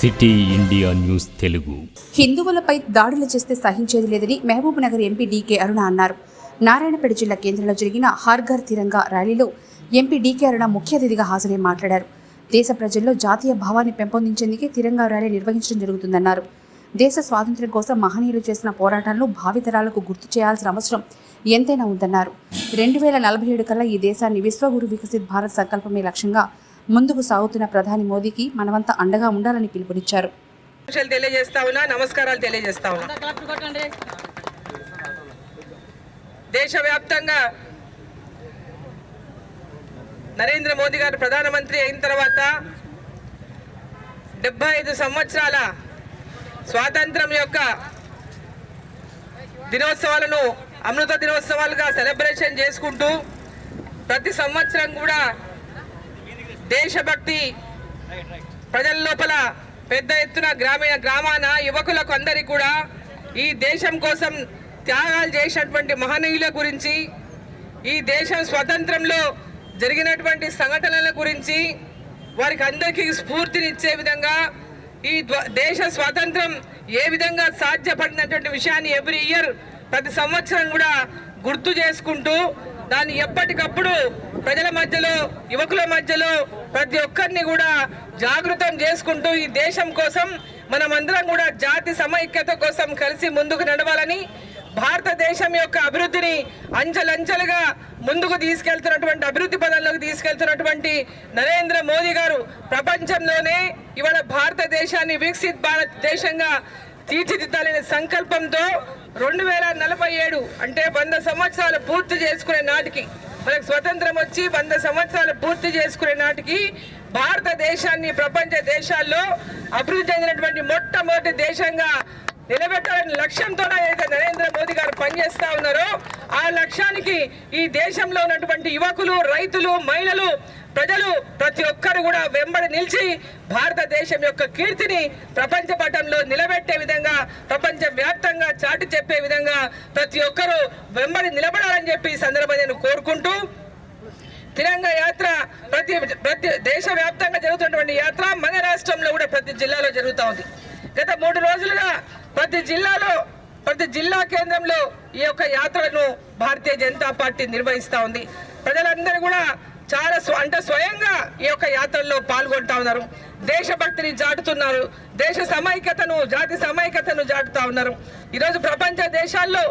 City India news Telugu. హిందువులపై దాడులు చేస్తే సహించేది లేదని మహబూబ్ నగర్ ఎంపీ డీకే అరుణ అన్నారు. నారాయణపేట జిల్లా కేంద్రంలో జరిగిన హర్ ఘర్ తిరంగా ర్యాలీలో ఎంపీ డీకే అరుణ ముఖ్య అతిథిగా హాజరై మాట్లాడారు. దేశ ప్రజల్లో జాతీయ భావాన్ని పెంపొందించేందుకే తిరంగా ర్యాలీ నిర్వహించడం జరుగుతుందన్నారు. దేశ స్వాతంత్ర్యం కోసం మహనీయులు చేసిన పోరాటాలను భావితరాలకు గుర్తు చేయాల్సిన అవసరం ఎంతైనా ఉందన్నారు. 2047 కల్లా ఈ దేశాన్ని విశ్వగురు వికసిత్ భారత్ సంకల్పమే లక్ష్యంగా ముందుకు సాగుతున్న ప్రధాని మోదీకి మనమంతా అండగా ఉండాలని పిలుపునిచ్చారు. నమస్కారాలు తెలియజేస్తా ఉన్నా. దేశవ్యాప్తంగా నరేంద్ర మోదీ గారు ప్రధానమంత్రి అయిన తర్వాత 75 సంవత్సరాల స్వాతంత్రం యొక్క దినోత్సవాలను అమృత దినోత్సవాలుగా సెలబ్రేషన్ చేసుకుంటూ ప్రతి సంవత్సరం కూడా దేశభక్తి ప్రజల లోపల పెద్ద ఎత్తున గ్రామాన యువకులకు అందరికీ కూడా ఈ దేశం కోసం త్యాగాలు చేసినటువంటి మహనీయుల గురించి, ఈ దేశం స్వతంత్రంలో జరిగినటువంటి సంఘటనల గురించి వారికి అందరికీ స్ఫూర్తినిచ్చే విధంగా ఈ దేశ స్వాతంత్రం ఏ విధంగా సాధ్యపడినటువంటి విషయాన్ని ఎవ్రీ ఇయర్ ప్రతి సంవత్సరం కూడా గుర్తు చేసుకుంటూ దాన్ని ఎప్పటికప్పుడు ప్రజల మధ్యలో యువకుల మధ్యలో ప్రతి ఒక్కరిని కూడా జాగృతం చేసుకుంటూ ఈ దేశం కోసం మనమందరం కూడా జాతి సమైక్యత కోసం కలిసి ముందుకు నడవాలని, భారతదేశం యొక్క అభివృద్ధిని అంచెలంచెలుగా ముందుకు తీసుకెళ్తున్నటువంటి అభివృద్ధి పదంలోకి తీసుకెళ్తున్నటువంటి నరేంద్ర మోదీ గారు ప్రపంచంలోనే ఇవాళ భారతదేశాన్ని వికసిత్ భారతదేశంగా తీర్చిదిద్దాలనే సంకల్పంతో 2047 అంటే 100 సంవత్సరాలు పూర్తి చేసుకునే నాటికి, మనకు స్వతంత్రం వచ్చి 100 సంవత్సరాలు పూర్తి చేసుకునే నాటికి భారతదేశాన్ని ప్రపంచ దేశాల్లో అభివృద్ధి చెందినటువంటి మొట్టమొదటి దేశంగా నిలబెట్టాలని లక్ష్యంతో ఏదైతే నరేంద్ర మోదీ గారు పనిచేస్తా ఉన్నారో ఆ లక్ష్యానికి ఈ దేశంలో ఉన్నటువంటి యువకులు, రైతులు, మహిళలు, ప్రజలు ప్రతి ఒక్కరు కూడా వెంబడి నిలిచి భారతదేశం యొక్క కీర్తిని ప్రపంచ పటంలో నిలబెట్టే విధంగా, ప్రపంచ వ్యాప్తంగా చాటి చెప్పే విధంగా ప్రతి ఒక్కరూ వెంబడి నిలబడాలని చెప్పి ఈ సందర్భంగా నేను కోరుకుంటూ, తిరంగా యాత్ర ప్రతి దేశవ్యాప్తంగా జరుగుతున్నటువంటి యాత్ర మన రాష్ట్రంలో కూడా ప్రతి జిల్లాలో జరుగుతూ ఉంది. గత 3 రోజులుగా ప్రతి జిల్లా కేంద్రంలో ఈ యొక్క యాత్రను భారతీయ జనతా పార్టీ నిర్వహిస్తూ ఉంది. ప్రజలందరూ కూడా చాలా స్వయంగా ఈ యొక్క యాత్రల్లో పాల్గొంటా ఉన్నారు. దేశభక్తిని చాటుతున్నారు, దేశ సమైక్యతను, జాతి సమైక్యతను చాటుతా ఉన్నారు. ఈరోజు ప్రపంచ దేశాల్లో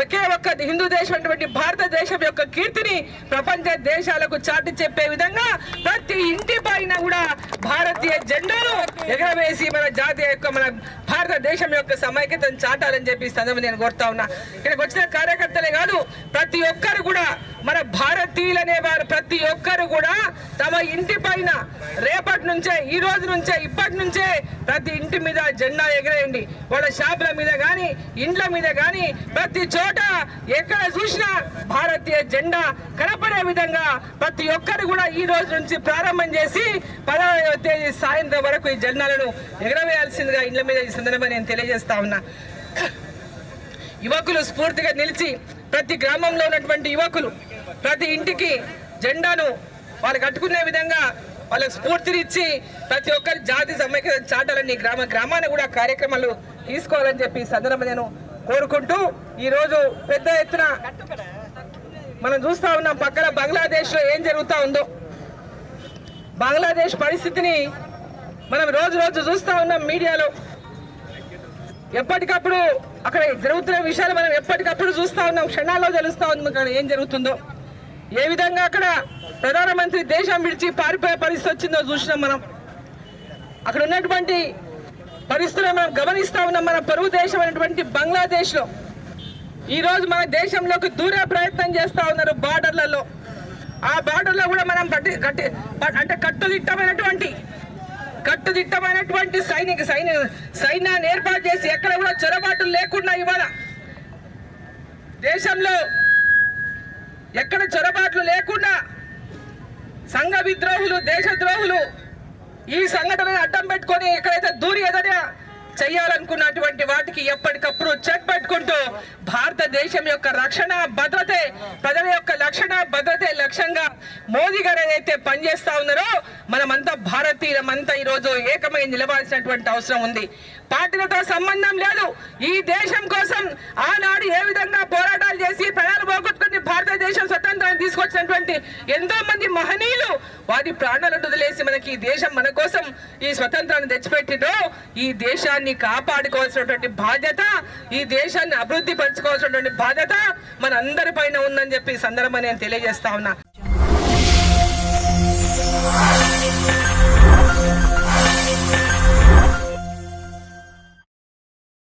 ఒకే ఒక్క హిందూ దేశం అటువంటి భారతదేశం యొక్క కీర్తిని ప్రపంచ దేశాలకు చాటి చెప్పే విధంగా ప్రతి ఇంటి పైన కూడా భారతీయ జెండాను ఎగరవేసి మన జాతీయ యొక్క మన భారతదేశం యొక్క సమైక్యతను చాటాలని చెప్పి సందర్భంగా నేను కోరుతా ఉన్నా. ఇక్కడికి వచ్చిన కార్యకర్తలే కాదు, ప్రతి ఒక్కరు కూడా మన భారతీయులు అనేవారు ప్రతి ఒక్కరు కూడా తమ ఇంటి పైన రేపటి నుంచే, ఈ రోజు నుంచే, ఇప్పటి నుంచే ప్రతి ఇంటి మీద జెండా ఎగరేయండి. వాళ్ళ షాపుల మీద కానీ, ఇండ్ల మీద కానీ ప్రతి చోట ఎక్కడ చూసినా భారతీయ జెండా కనపడే విధంగా ప్రతి ఒక్కరు కూడా ఈ రోజు నుంచి ప్రారంభం చేసి 16వ తేదీ సాయంత్రం వరకు ఈ జెండాలను ఎగరవేయాల్సిందిగా ఇండ్ల మీద ఈ సందర్భంగా నేను తెలియజేస్తా ఉన్నా. యువకులు స్ఫూర్తిగా నిలిచి ప్రతి గ్రామంలో ఉన్నటువంటి యువకులు ప్రతి ఇంటికి జెండాను వాళ్ళు కట్టుకునే విధంగా వాళ్ళకు స్ఫూర్తినిచ్చి ప్రతి ఒక్కరి జాతి సమైక్యత చాటాలని గ్రామాన్ని కూడా కార్యక్రమాలు తీసుకోవాలని చెప్పి ఈ సందర్భంగా నేను కోరుకుంటూ, ఈరోజు పెద్ద ఎత్తున మనం చూస్తూ ఉన్నాం పక్కన బంగ్లాదేశ్లో ఏం జరుగుతూ ఉందో. బంగ్లాదేశ్ పరిస్థితిని మనం రోజు చూస్తూ ఉన్నాం మీడియాలో. ఎప్పటికప్పుడు అక్కడ జరుగుతున్న విషయాలు మనం ఎప్పటికప్పుడు చూస్తూ ఉన్నాం, క్షణాల్లో తెలుస్తూ ఉంది అక్కడ ఏం జరుగుతుందో. ఏ విధంగా అక్కడ ప్రధానమంత్రి దేశం విడిచి పారిపోయే పరిస్థితి వచ్చిందో చూసినాం మనం. అక్కడ ఉన్నటువంటి పరిస్థితులను మనం గమనిస్తూ ఉన్నాం. మన పొరుగు దేశం అయినటువంటి బంగ్లాదేశ్లో ఈరోజు మన దేశంలోకి దూరే ప్రయత్నం చేస్తూ ఉన్నారు బార్డర్లలో. ఆ బార్డర్లో కూడా మనం అంటే కట్టుదిట్టమైనటువంటి సైన్యాన్ని ఏర్పాటు చేసి ఎక్కడ కూడా చొరబాట్లు లేకుండా ఇవాళ దేశంలో ఎక్కడ చొరబాట్లు లేకుండా సంఘ విద్రోహులు, దేశద్రోహులు ఈ సంఘటనను అడ్డం పెట్టుకొని ఎక్కడైతే దూరి ఏదైనా చేయాలనుకున్నటువంటి వాటికి ఎప్పటికప్పుడు చెక్ పెట్టుకుంటూ భారతదేశం యొక్క రక్షణ భద్రతే, ప్రజల యొక్క రక్షణ భద్రతే లక్ష్యంగా మోదీ గారు ఏదైతే పనిచేస్తా ఉన్నారో మనమంతా భారతీయులమంతా ఈరోజు ఏకమై నిలవాల్సినటువంటి అవసరం ఉంది. పార్టీలతో సంబంధం లేదు. ఈ దేశం కోసం ఆనాడు ఏ విధంగా పోరాటాలు చేసి ప్రాణాలు పోగొట్టుకుని భారతదేశం స్వతంత్రాన్ని తీసుకొచ్చినటువంటి ఎంతో మంది మహనీయులు వారి ప్రాణాలను వదిలేసి మనకి ఈ దేశం మన కోసం ఈ స్వతంత్రాన్ని తెచ్చిపెట్టినో ఈ దేశాన్ని కాపాడుకోవాల్సినటువంటి బాధ్యత, ఈ దేశాన్ని అభివృద్ధి పరచుకోవాల్సినటువంటి బాధ్యత మన అందరి పైన ఉందని చెప్పి ఈ సందర్భంగా నేను తెలియజేస్తా ఉన్నా.